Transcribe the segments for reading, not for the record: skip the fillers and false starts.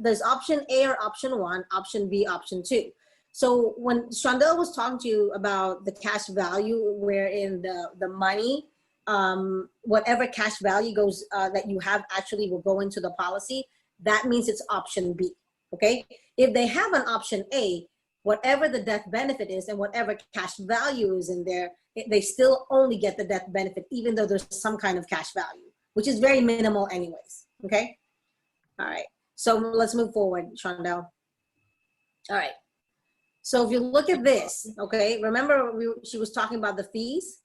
there's option A or option 1, option B, option 2. So when Shondell was talking to you about the cash value, wherein the money, whatever cash value goes that you have actually will go into the policy, that means it's option B, okay? If they have an option A, whatever the death benefit is and whatever cash value is in there, they still only get the death benefit, even though there's some kind of cash value, which is very minimal anyways, okay? All right, so let's move forward, Shondell. All right, so if you look at this, okay, remember she was talking about the fees?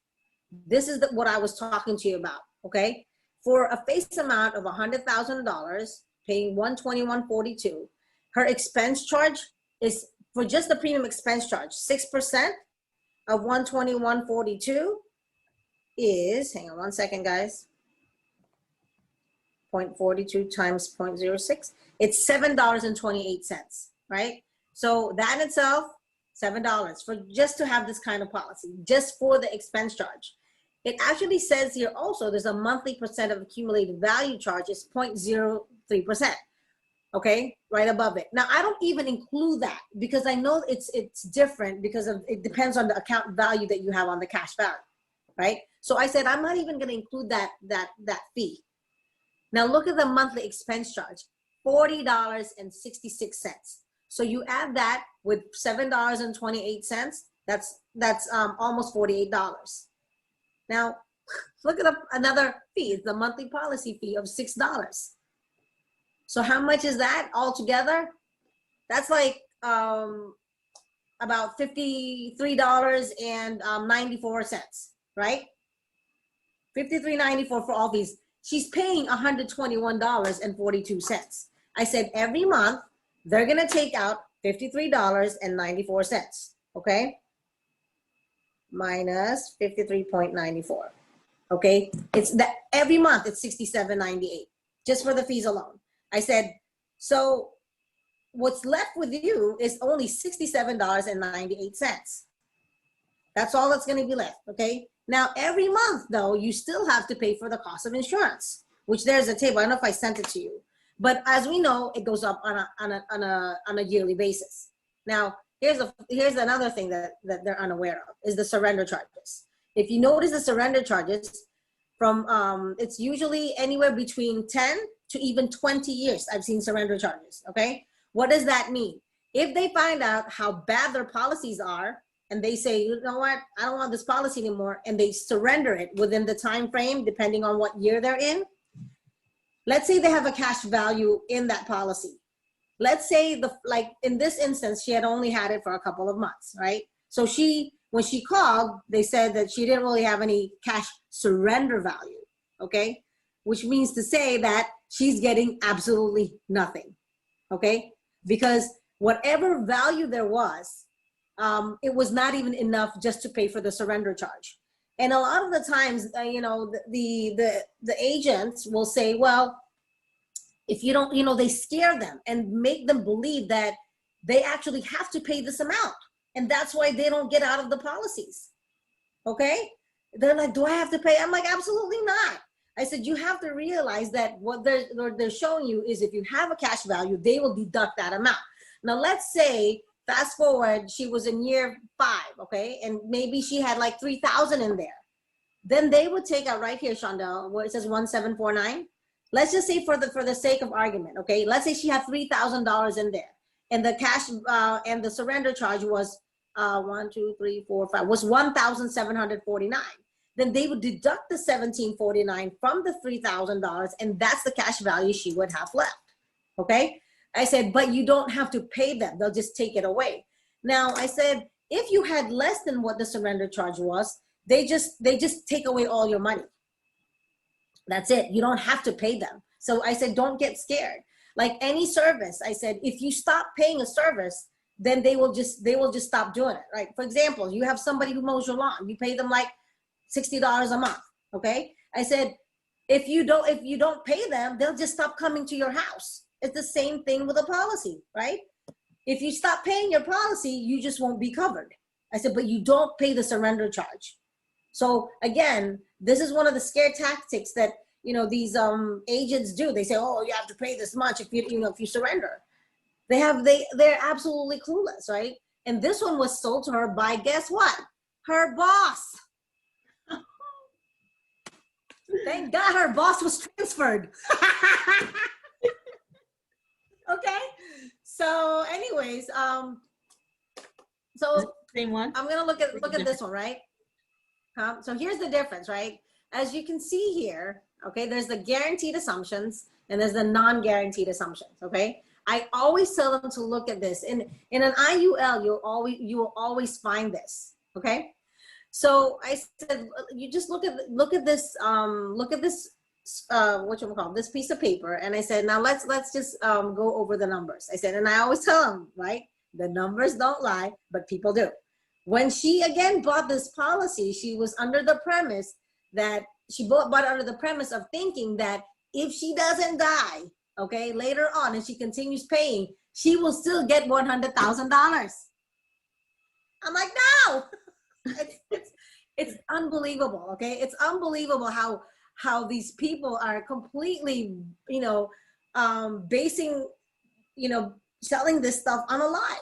This is what I was talking to you about, okay? For a face amount of $100,000, paying $121.42, her expense charge is, for just the premium expense charge, 6% of $121.42 is, hang on one second, guys, 0.42 times 0.06, it's $7.28, right? So that in itself, $7 for just to have this kind of policy, just for the expense charge. It actually says here also there's a monthly percent of accumulated value charge is 0.03%. Okay, right above it. Now I don't even include that because I know it's different because of it depends on the account value that you have on the cash value, right? So I said I'm not even going to include that fee. Now look at the monthly expense charge, $40.66. So you add that with $7.28, that's almost $48. Now look at another fee, it's the monthly policy fee of $6. So how much is that altogether? That's like about $53.94, right? $53.94 for all fees. She's paying $121.42. I said every month they're gonna take out $53.94, okay? Minus 53.94, okay? It's that every month it's $67.98 just for the fees alone. I said, so what's left with you is only $67.98. That's all that's gonna be left, okay? Now, every month though, you still have to pay for the cost of insurance, which there's a table, I don't know if I sent it to you, but as we know, it goes up on a yearly basis. Now, here's another thing that they're unaware of, is the surrender charges. If you notice the surrender charges, from it's usually anywhere between 10 to even 20 years. I've seen surrender charges, okay? What does that mean? If they find out how bad their policies are and they say, you know what, I don't want this policy anymore, and they surrender it within the time frame, depending on what year they're in. Let's say they have a cash value in that policy. Let's say like in this instance, she had only had it for a couple of months, right? So when she called, they said that she didn't really have any cash surrender value, okay? Which means to say that she's getting absolutely nothing, okay? Because whatever value there was, it was not even enough just to pay for the surrender charge. And a lot of the times, you know, the agents will say, well, if you don't, you know, they scare them and make them believe that they actually have to pay this amount. And that's why they don't get out of the policies, okay? They're like, do I have to pay? I'm like, absolutely not. I said, you have to realize that what they're showing you is if you have a cash value, they will deduct that amount. Now, let's say, fast forward, she was in year 5, okay? And maybe she had like 3,000 in there. Then they would take out right here, Shondell, where it says 1749. Let's just say for the sake of argument, okay? Let's say she had $3,000 in there. And the cash and the surrender charge was 1, 2, 3, 4, 5, was $1,749. Then they would deduct the $1,749 from the $3,000, and that's the cash value she would have left, okay? I said, but you don't have to pay them. They'll just take it away. Now, I said, if you had less than what the surrender charge was, they just take away all your money. That's it. You don't have to pay them. So I said, don't get scared. Like any service, I said, if you stop paying a service, then they will just stop doing it, right? For example, you have somebody who mows your lawn. You pay them like $60 a month, okay? I said, if you don't pay them, they'll just stop coming to your house. It's the same thing with a policy, right? If you stop paying your policy, you just won't be covered. I said, but you don't pay the surrender charge. So again, this is one of the scare tactics that, you know, these agents do. They say, oh, you have to pay this much if you surrender. They're absolutely clueless, right? And this one was sold to her by, guess what? Her boss. Thank God her boss was transferred. Okay. So anyways, so Same one. I'm gonna look at this one, right? So here's the difference, right? As you can see here, okay, there's the guaranteed assumptions and there's the non-guaranteed assumptions, okay? I always tell them to look at this. In an IUL, you will always find this, okay? So I said, you just look at this this piece of paper, and I said, now let's just go over the numbers. I said, and I always tell them, right, the numbers don't lie, but people do. When she again bought this policy, she was under the premise that she bought under the premise of thinking that if she doesn't die, okay, later on, and she continues paying, she will still get $100,000. I'm like, no. It's unbelievable. Okay, it's unbelievable how these people are completely, basing, selling this stuff on a lie.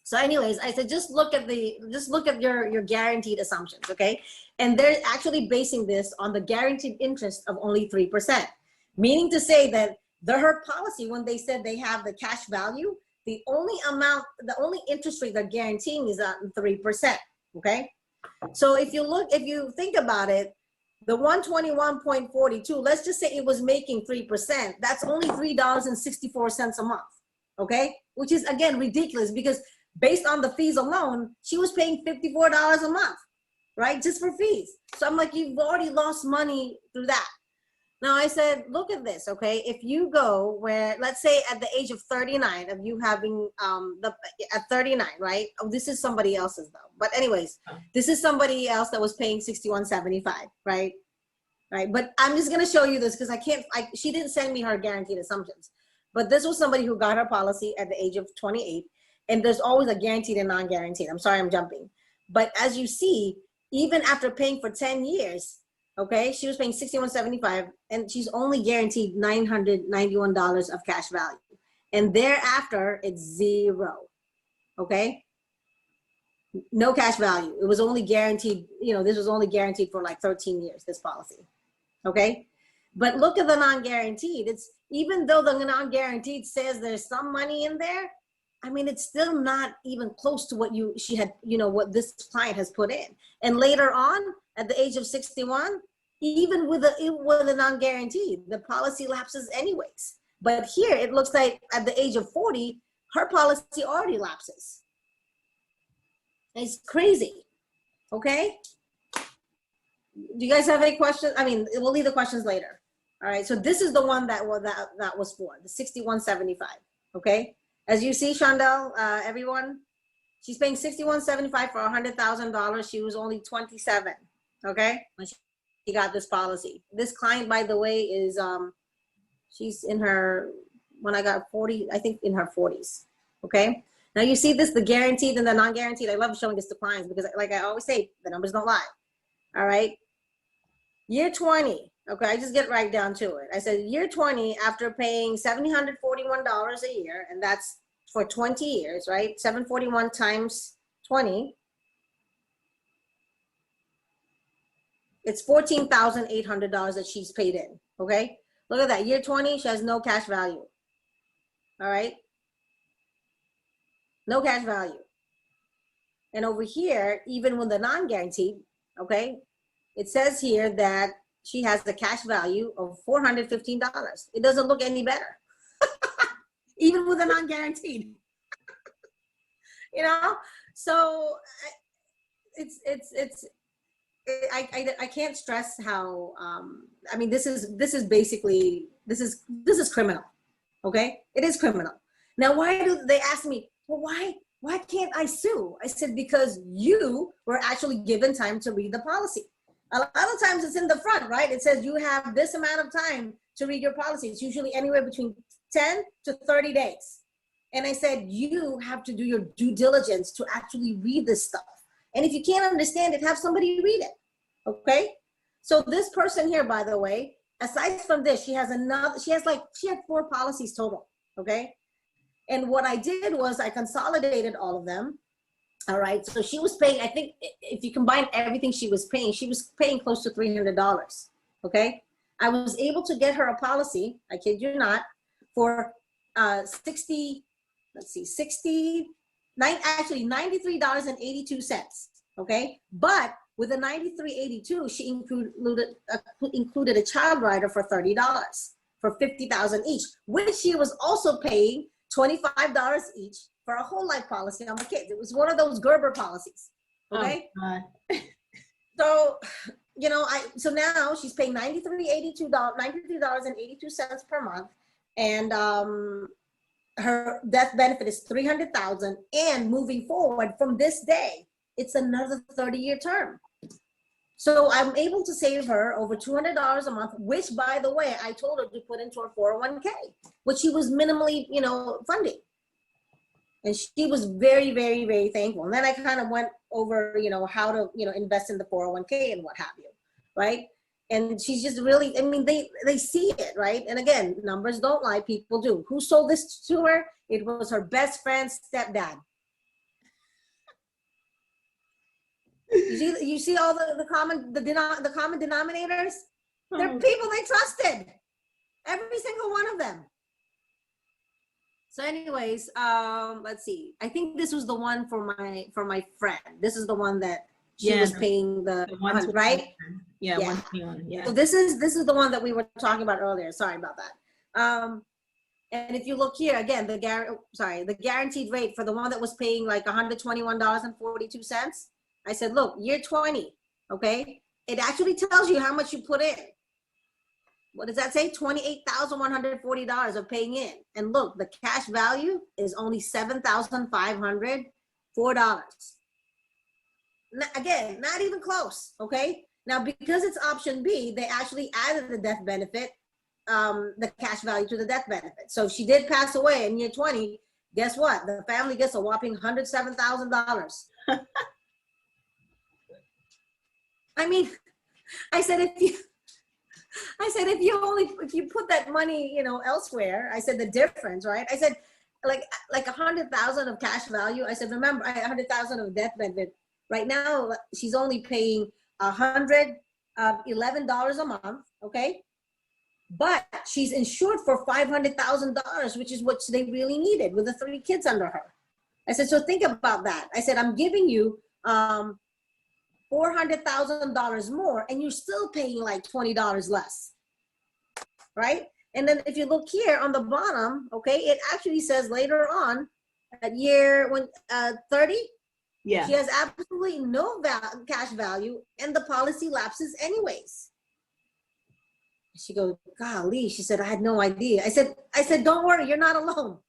So anyways, I said, just look at your guaranteed assumptions, okay? And they're actually basing this on the guaranteed interest of only 3%, meaning to say that her policy, when they said they have the cash value, the only interest rate they're guaranteeing is at 3%, okay? So if you think about it, the 121.42, let's just say it was making 3%, that's only $3.64 a month, okay? Which is, again, ridiculous, because based on the fees alone, she was paying $54 a month, right? Just for fees. So I'm like, you've already lost money through that. Now I said, look at this, okay? If you go where, let's say at the age of 39, of you having at 39, right? Oh, this is somebody else's though. But anyways, this is somebody else that was paying $61.75, right? Right. But I'm just gonna show you this because she didn't send me her guaranteed assumptions. But this was somebody who got her policy at the age of 28, and there's always a guaranteed and non-guaranteed. I'm sorry, I'm jumping. But as you see, even after paying for 10 years, okay, she was paying $61.75, and she's only guaranteed $991 of cash value. And thereafter, it's zero, okay? No cash value. It was only guaranteed, this was only guaranteed for like 13 years, this policy, okay? But look at the non-guaranteed. It's, even though the non-guaranteed says there's some money in there, I mean, it's still not even close to what what this client has put in. And later on, at the age of 61, even with a non-guaranteed, the policy lapses anyways. But here, it looks like at the age of 40, her policy already lapses. It's crazy, okay? Do you guys have any questions? I mean, we'll leave the questions later. All right, so this is the one that was for, the $61.75, okay? As you see, Shondell, everyone, she's paying $61.75 for $100,000. She was only 27, okay, when she got this policy. This client, by the way, is she's in her, when I got 40, I think in her 40s, okay? Now you see this, the guaranteed and the non-guaranteed. I love showing this to clients because, like I always say, the numbers don't lie. All right, year 20. Okay, I just get right down to it. I said year 20, after paying $741 a year, and that's for 20 years, right? 741 times 20. It's $14,800 that she's paid in, okay? Look at that, year 20, she has no cash value, all right? No cash value. And over here, even with the non-guaranteed, okay, it says here that she has the cash value of $415. It doesn't look any better, even with a non-guaranteed. So I can't stress how I mean, this is basically this is criminal, okay? It is criminal. Now, why do they ask me, well, why can't I sue? I said, because you were actually given time to read the policy. A lot of times it's in the front, right? It says you have this amount of time to read your policy. It's usually anywhere between 10 to 30 days. And I said, you have to do your due diligence to actually read this stuff. And if you can't understand it, have somebody read it, okay? So this person here, by the way, aside from this, she had 4 policies total, okay? And what I did was I consolidated all of them. All right. So she was paying, I think if you combine everything she was paying close to $300. Okay. I was able to get her a policy, I kid you not, for 60, let's see, 69, actually $93.82. Okay. But with the $93.82, she included a child rider for $30 for $50,000 each, which she was also paying $25 each for a whole life policy on the kids. It was one of those Gerber policies. Okay. Oh, so, you know, so now she's paying $93.82 per month. And her death benefit is $300,000. And moving forward from this day, it's another 30-year term. So I'm able to save her over $200 a month, which, by the way, I told her to put into her 401k, which she was minimally, you know, funding. And she was very, very, very thankful. And then I kind of went over, you know, how to, you know, invest in the 401k and what have you, right? And she's just really, I mean, they see it, right? And again, numbers don't lie, people do. Who sold this to her? It was her best friend's stepdad. You see all the common denominators? They're people they trusted. Every single one of them. So anyways, let's see. I think this was the one for my friend. This is the one that she was paying the right? Yeah. 121. Yeah. So this is the one that we were talking about earlier. Sorry about that. And if you look here again, the guaranteed rate for the one that was paying like $121.42. I said, look, year 20, okay? It actually tells you how much you put in. What does that say? $28,140 of paying in. And look, the cash value is only $7,504. Again, not even close, okay? Now, because it's option B, they actually added the death benefit, the cash value to the death benefit. So if she did pass away in year 20, guess what? The family gets a whopping $107,000. I mean, I said, if you put that money, you know, elsewhere, I said the difference, right? I said like 100,000 of cash value. I said, remember, 100,000 of death benefit. Right now, she's only paying $111 a month, okay? But she's insured for $500,000, which is what they really needed with the 3 kids under her. I said, so think about that. I said, I'm giving you $400,000 more, and you're still paying like $20 less, right? And then if you look here on the bottom, okay, it actually says later on at year 30, yeah, she has absolutely no cash value, and the policy lapses anyways. She goes, golly, she said, I had no idea. I said, don't worry, you're not alone.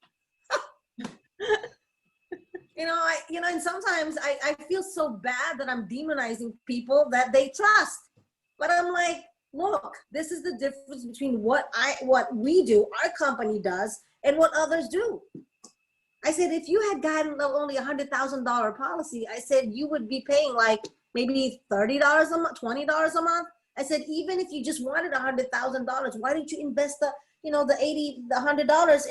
And sometimes I feel so bad that I'm demonizing people that they trust. But I'm like, look, this is the difference between what we do, our company does, and what others do. I said, if you had gotten only $100,000 policy, I said, you would be paying like maybe $30 a month, $20 a month. I said, even if you just wanted $100,000, why didn't you invest the $100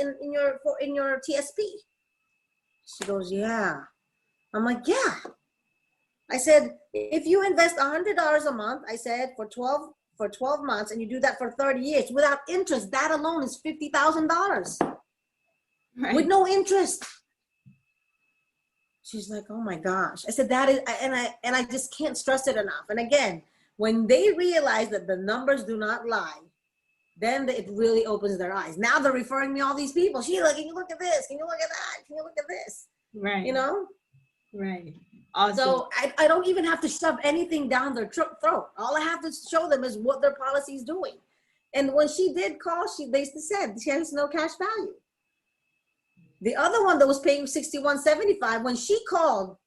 in your TSP? She goes, yeah. I'm like, yeah. I said, if you invest $100 a month, I said for 12 months, and you do that for 30 years without interest, that alone is $50,000 with no interest. She's like, oh my gosh. I said, that is, and I just can't stress it enough. And again, when they realize that the numbers do not lie, then it really opens their eyes. Now they're referring me all these people. Sheila, can you look at this? Can you look at that? Can you look at this? Right. You know? Right. Awesome. So I don't even have to shove anything down their throat. All I have to show them is what their policy is doing. And when she did call, they said she has no cash value. The other one that was paying $61.75, when she called,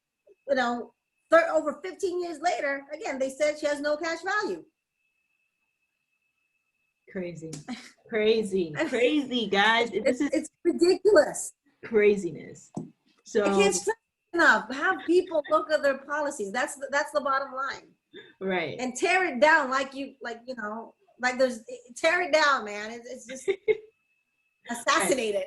over 15 years later, again, they said she has no cash value. Crazy, guys. It's ridiculous. Craziness. So I can't stress enough. Have people look at their policies. That's the bottom line. Right. And tear it down tear it down, man. It's just assassinated.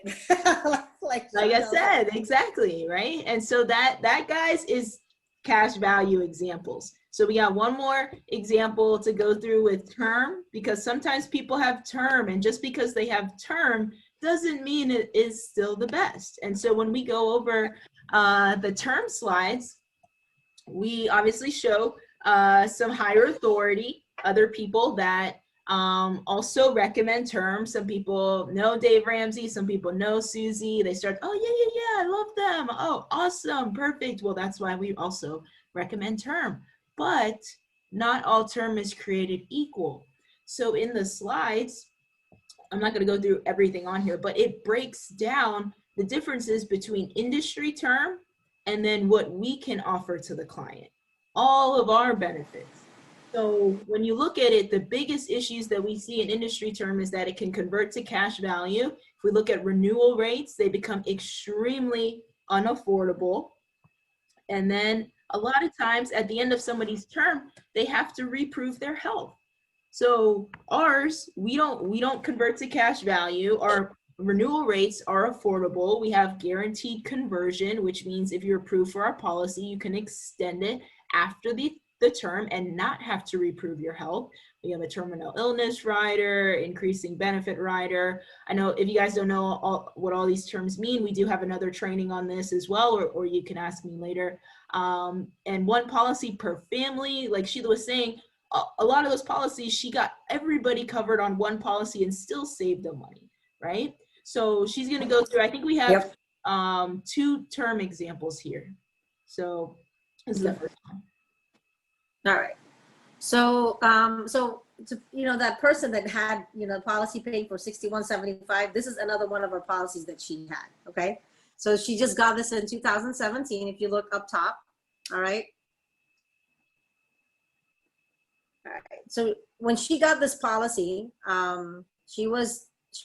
Like I said, exactly, right? And so that guys is cash value examples. So we got one more example to go through with term, because sometimes people have term, and just because they have term doesn't mean it is still the best. And so when we go over the term slides, we obviously show some higher authority, other people that also recommend terms. Some people know Dave Ramsey, some people know Susie. They start, oh yeah, I love them. Oh, awesome, perfect. Well, that's why we also recommend term. But not all term is created equal. So in the slides, I'm not going to go through everything on here, but it breaks down the differences between industry term and then what we can offer to the client, all of our benefits. So when you look at it, the biggest issues that we see in industry term is that it can convert to cash value. If we look at renewal rates, they become extremely unaffordable. And then a lot of times at the end of somebody's term, they have to reprove their health. So ours, we don't convert to cash value. Our renewal rates are affordable. We have guaranteed conversion, which means if you're approved for our policy, you can extend it after the term and not have to reprove your health. We have a terminal illness rider, increasing benefit rider. I know if you guys don't know what all these terms mean, we do have another training on this as well, or you can ask me later. And one policy per family, like Sheila was saying, a lot of those policies, she got everybody covered on one policy and still saved them money, right? So she's going to go through, I think we have two term examples here. So this is the first one. All right. So, that person that had, policy paying for $61.75, this is another one of our policies that she had, okay? So she just got this in 2017, if you look up top, all right? All right. So when she got this policy, she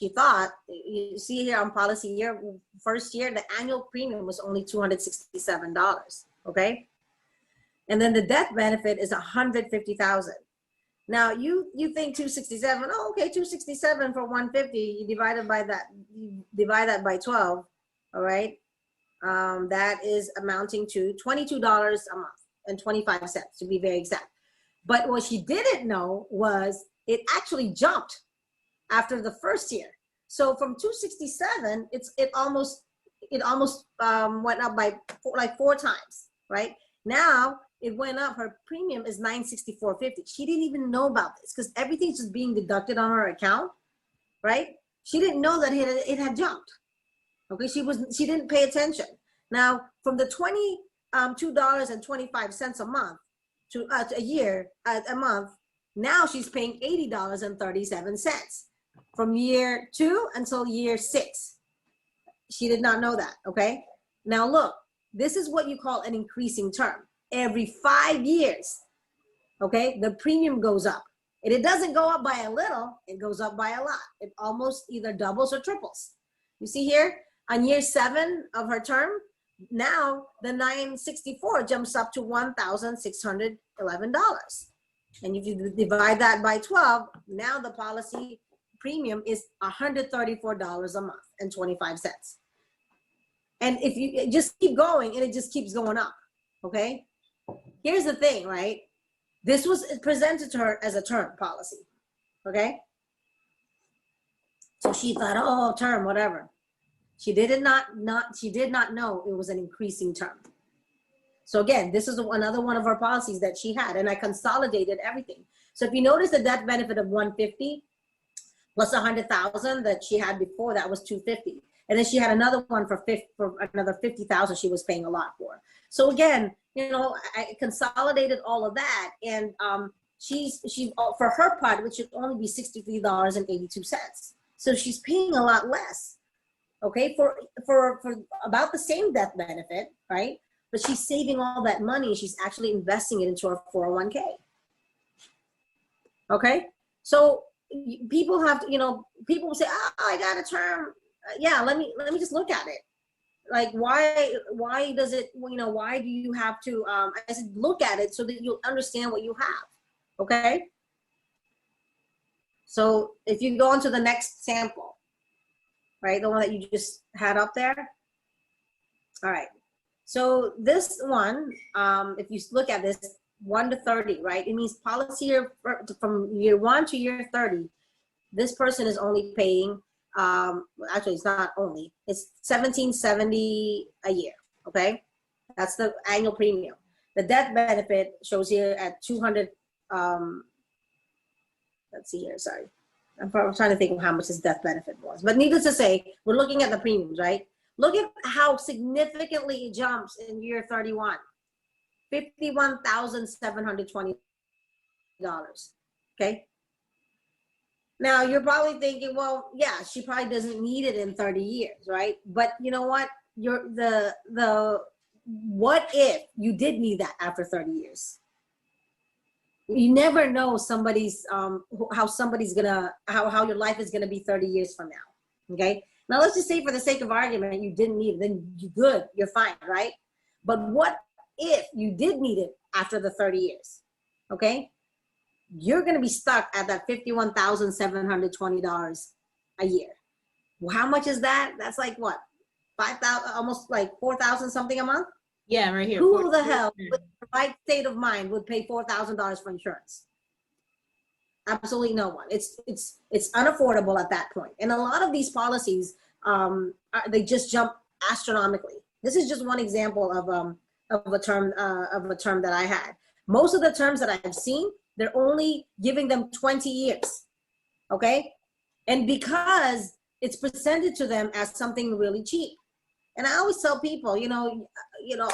thought, you see here on policy year, first year, the annual premium was only $267, okay? And then the death benefit is $150,000. Now you think 267, oh, okay, 267 for 150, you divide that by 12, all right? That is amounting to $22 a month and 25 cents to be very exact. But what she didn't know was it actually jumped after the first year. So from 267, it almost went up by four times, right? Now it went up. Her premium is $964.50. She didn't even know about this because everything's just being deducted on her account, right? She didn't know that it had jumped. Okay, she didn't pay attention. Now from the $22.25 a month to a month, now she's paying $80.37 from year 2 until year 6. She did not know that. Okay, now look, this is what you call an increasing term. Every 5 years, okay, the premium goes up. And it doesn't go up by a little, it goes up by a lot. It almost either doubles or triples. You see here, on year 7 of her term, now the $964 jumps up to $1,611. And if you divide that by 12, now the policy premium is $134 a month and 25 cents. And if you just keep going, and it just keeps going up, okay? Here's the thing, right? This was presented to her as a term policy, okay? So she thought, oh, term, whatever. She did not know it was an increasing term. So again, this is another one of our policies that she had, and I consolidated everything. So if you notice the death benefit of $150 plus $100,000 that she had before, that was $250. And then she had another one for another $50,000 she was paying a lot for. So again, I consolidated all of that, and she's for her part, which should only be $63.82. So she's paying a lot less, okay, for about the same death benefit, right? But she's saving all that money. She's actually investing it into her 401k. Okay, so people have to, people say, oh, I got a term. Yeah, let me just look at it. Like, why does it, why do you have to, I said, look at it so that you'll understand what you have, okay? So if you go on to the next sample, right? The one that you just had up there. All right. So this one, if you look at this 1 to 30, right? It means policy year from year 1 to year 30. This person is only paying, actually it's not only, it's $17.70 a year, okay? That's the annual premium. The death benefit shows here at 200, let's see here, sorry. I'm trying to think of how much his death benefit was. But needless to say, we're looking at the premiums, right? Look at how significantly it jumps in year 31. $51,720, okay? Now you're probably thinking, well, yeah, she probably doesn't need it in 30 years, right? But you know what? What if you did need that after 30 years? You never know somebody's how your life is gonna be 30 years from now. Okay. Now let's just say for the sake of argument you didn't need it, then you're good, you're fine, right? But what if you did need it after the 30 years? Okay. You're going to be stuck at that $51,720 a year. Well, how much is that? That's like what? 5,000, almost like 4,000 something a month? Yeah, right here. Who the hell with the right state of mind would pay $4,000 for insurance? Absolutely no one. It's unaffordable at that point. And a lot of these policies, they just jump astronomically. This is just one example of a term that I had. Most of the terms that I've seen, they're only giving them 20 years, okay? And because it's presented to them as something really cheap. And I always tell people, you know,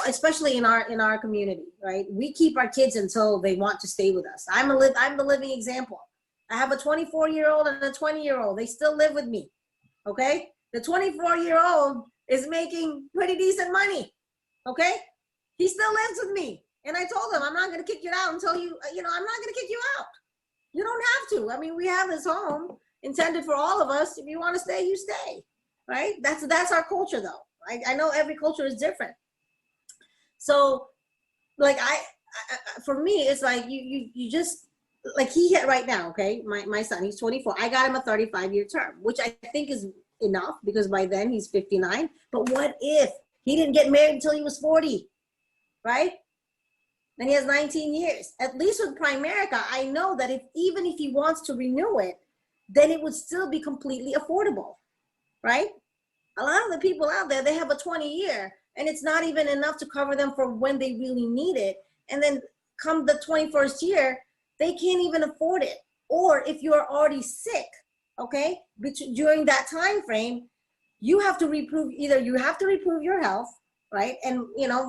especially in our community, right? We keep our kids until they want to stay with us. I'm the living example. I have a 24-year-old and a 20-year-old. They still live with me, okay? The 24-year-old is making pretty decent money, okay? He still lives with me. And I told him, I'm not going to kick you out until I'm not going to kick you out. You don't have to. I mean, we have this home intended for all of us. If you want to stay, you stay, right? That's our culture, though. I know every culture is different. So, like, for me, it's like you just, like he hit right now, okay? My son, he's 24. I got him a 35-year term, which I think is enough because by then he's 59. But what if he didn't get married until he was 40, right? Then he has 19 years. At least with Primerica, I know that even if he wants to renew it, then it would still be completely affordable, right? A lot of the people out there, they have a 20-year and it's not even enough to cover them for when they really need it. And then come the 21st year, they can't even afford it. Or if you're already sick, okay, during that time frame, you have to reprove your health, right? And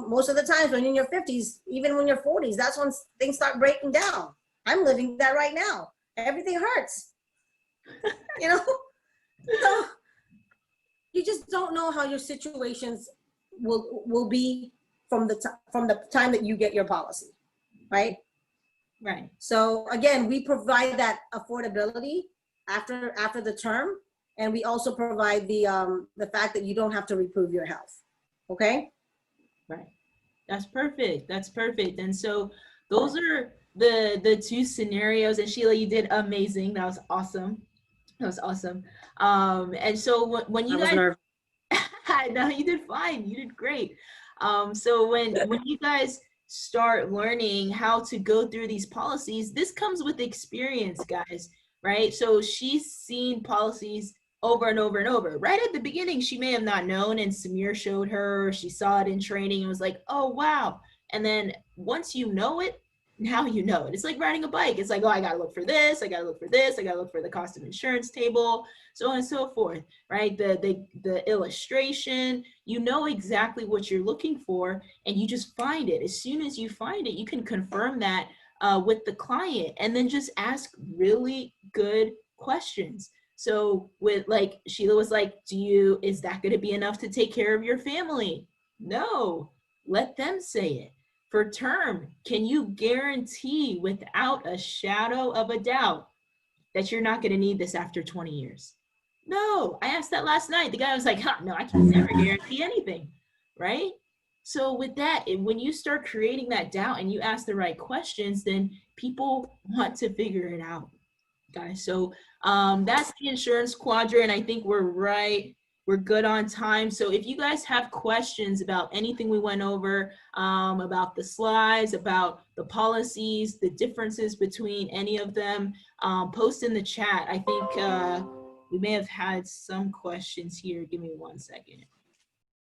most of the times when you're in your 50s, even when you're 40s, that's when things start breaking down. I'm living that right now. Everything hurts, So you just don't know how your situations will be from the time that you get your policy, right? Right. So again, we provide that affordability after the term, and we also provide the fact that you don't have to reprove your health. Okay. Right. That's perfect. That's perfect. And so those are the two scenarios. And Sheila, you did amazing. That was awesome. That was awesome. And so when you guys, no, you did fine. You did great. So when you guys start learning how to go through these policies, this comes with experience, guys, right? So she's seen policies over and over and over. Right at the beginning, she may have not known, and Samir showed her, she saw it in training and was like, oh, wow. And then once you know it, now you know it. It's like riding a bike. It's like, oh, I got to look for this. I got to look for this. I got to look for the cost of insurance table, so on and so forth, right? The illustration, you know exactly what you're looking for, and you just find it. As soon as you find it, you can confirm that with the client, and then just ask really good questions. So with, like Sheila was like, is that going to be enough to take care of your family? No, let them say it. For term, can you guarantee without a shadow of a doubt that you're not going to need this after 20 years? No, I asked that last night. The guy was like, no, I can never guarantee anything, right? So with that, when you start creating that doubt and you ask the right questions, then people want to figure it out, guys. So that's the insurance quadrant. I think we're right We're good on time. So if you guys have questions about anything we went over, about the slides, about the policies, the differences between any of them, post in the chat. I think we may have had some questions here. Give me 1 second.